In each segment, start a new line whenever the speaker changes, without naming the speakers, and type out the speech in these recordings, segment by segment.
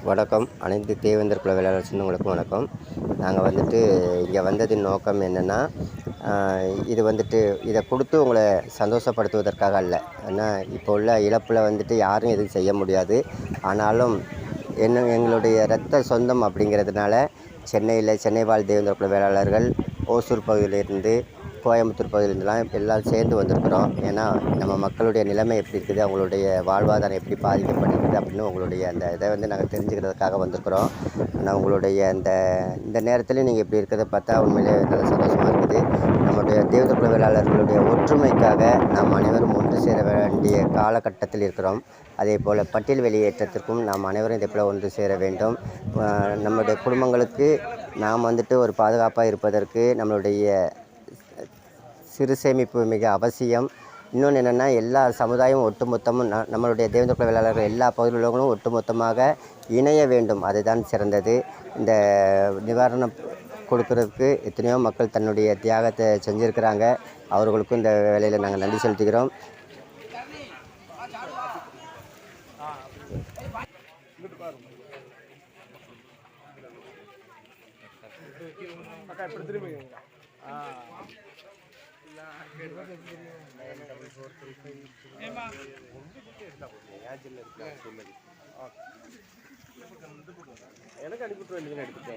வணக்கம். அனைத்து தேவேந்தர் குல வேளாளர் சொந்தங்களுக்கும் வணக்கம். நாங்கள் இங்கே வந்ததின் நோக்கம் என்னென்னா, இது இதை கொடுத்து உங்களை சந்தோஷப்படுத்துவதற்காக அல்ல. ஏன்னா இப்போ உள்ள இழப்பில் யாரும் எதுவும் செய்ய முடியாது. ஆனாலும் எங்களுடைய இரத்த சொந்தம் அப்படிங்கிறதுனால சென்னை வாழ் தேவேந்தர் குல வேளாளர்கள் ஓசூர் பகுதியிலிருந்து, கோயம்புத்தூர் பகுதியிலேருந்துலாம் எல்லாம் சேர்ந்து வந்திருக்கிறோம். ஏன்னா நம்ம மக்களுடைய நிலைமை எப்படி இருக்குது, அவங்களுடைய வாழ்வாதாரம் எப்படி பாதிக்கப்பட்டிருக்குது அப்படின்னு உங்களுடைய அந்த இதை நாங்கள் தெரிஞ்சுக்கிறதுக்காக வந்திருக்கிறோம். ஆனால் உங்களுடைய இந்த நேரத்தில் நீங்கள் இப்படி இருக்கிறத பார்த்தா உண்மையிலே நல்ல சந்தோஷமாக இருக்குது. நம்முடைய தேவேந்தர் குல வேளாளர்களுடைய ஒற்றுமைக்காக நாம் அனைவரும் ஒன்று சேர வேண்டிய காலகட்டத்தில் இருக்கிறோம். அதே போல் பட்டியல் வெளியேற்றத்திற்கும் நாம் அனைவரும் இதை போல் ஒன்று சேர வேண்டும். நம்முடைய குடும்பங்களுக்கு நாம் ஒரு பாதுகாப்பாக இருப்பதற்கு நம்மளுடைய சிறு சேமிப்பு மிக அவசியம். இன்னொன்று என்னென்னா, எல்லா சமுதாயமும் ஒட்டுமொத்தமும் நம்மளுடைய தேவேந்தர் குல வேளாளர்கள் எல்லா பகுதியில் உள்ளவங்களும் ஒட்டுமொத்தமாக இணைய வேண்டும். அதுதான் சிறந்தது. இந்த நிவாரணம் கொடுக்கறதுக்கு எத்தனையோ மக்கள் தன்னுடைய தியாகத்தை செஞ்சுருக்கிறாங்க. அவர்களுக்கும் இந்த வேலையில் நாங்கள் நன்றி செலுத்துகிறோம். எனக்கு அனுப்பிட்டு நீங்கள் எடுத்துட்டு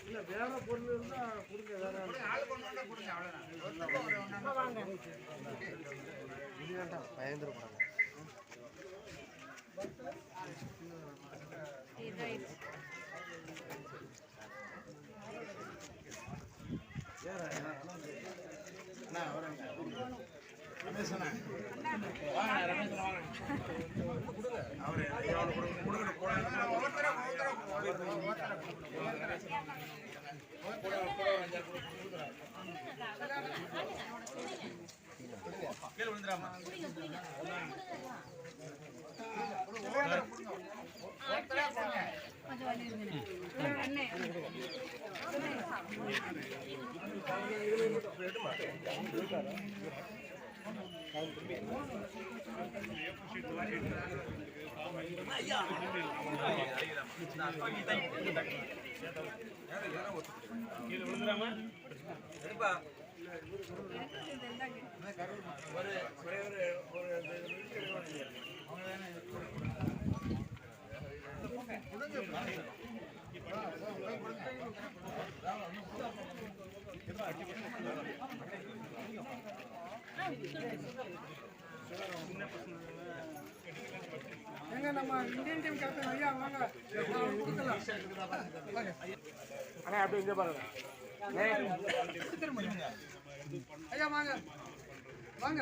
இல்லை வேற பொருள் இருந்தால் கொடுங்க. வேற ஆள் கொண்டு கொடுங்க. அவ்வளோதான். இது வேண்டாம், பயந்துருப்பாங்க. நம்ம இந்தியன் டீம் கேப்டன் ஐயா வாங்க. அண்ணா அப்படியே இங்கே பாருங்க. ஐயா வாங்க வாங்க.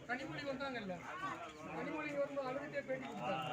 கனிமொழி வந்தாங்கல்ல, கனிமொழி வரும்போது அவர்கிட்ட பேட்டி கொடுத்தாங்க.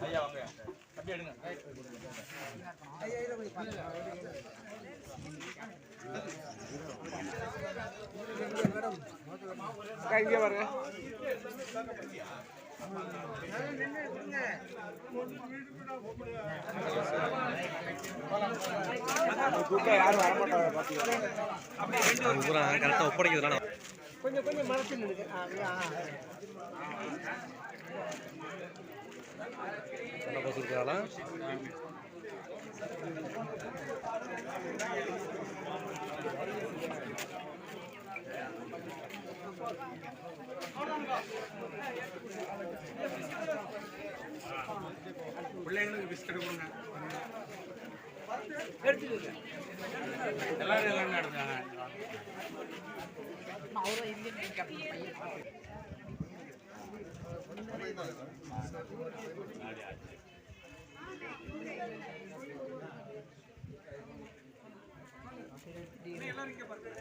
ஐயா வாங்க, அப்படியே எடுங்க. ஐயா
இங்கே பாருங்க. யாரும் வரமாட்டாங்க கரெக்டாக ஒப்படைக்கிறதுனால கொஞ்சம் கொஞ்சம் மனசு நினைச்சு கொடுக்குறாங்களா பிள்ளைங்களுக்கு பிஸ்கட் கொடுங்க எடுத்துக்கோங்க எல்லாரும் எல்லாம் எடுத்தாங்க அவரும் இந்தியன் எல்லாரும் இங்கே பாருங்க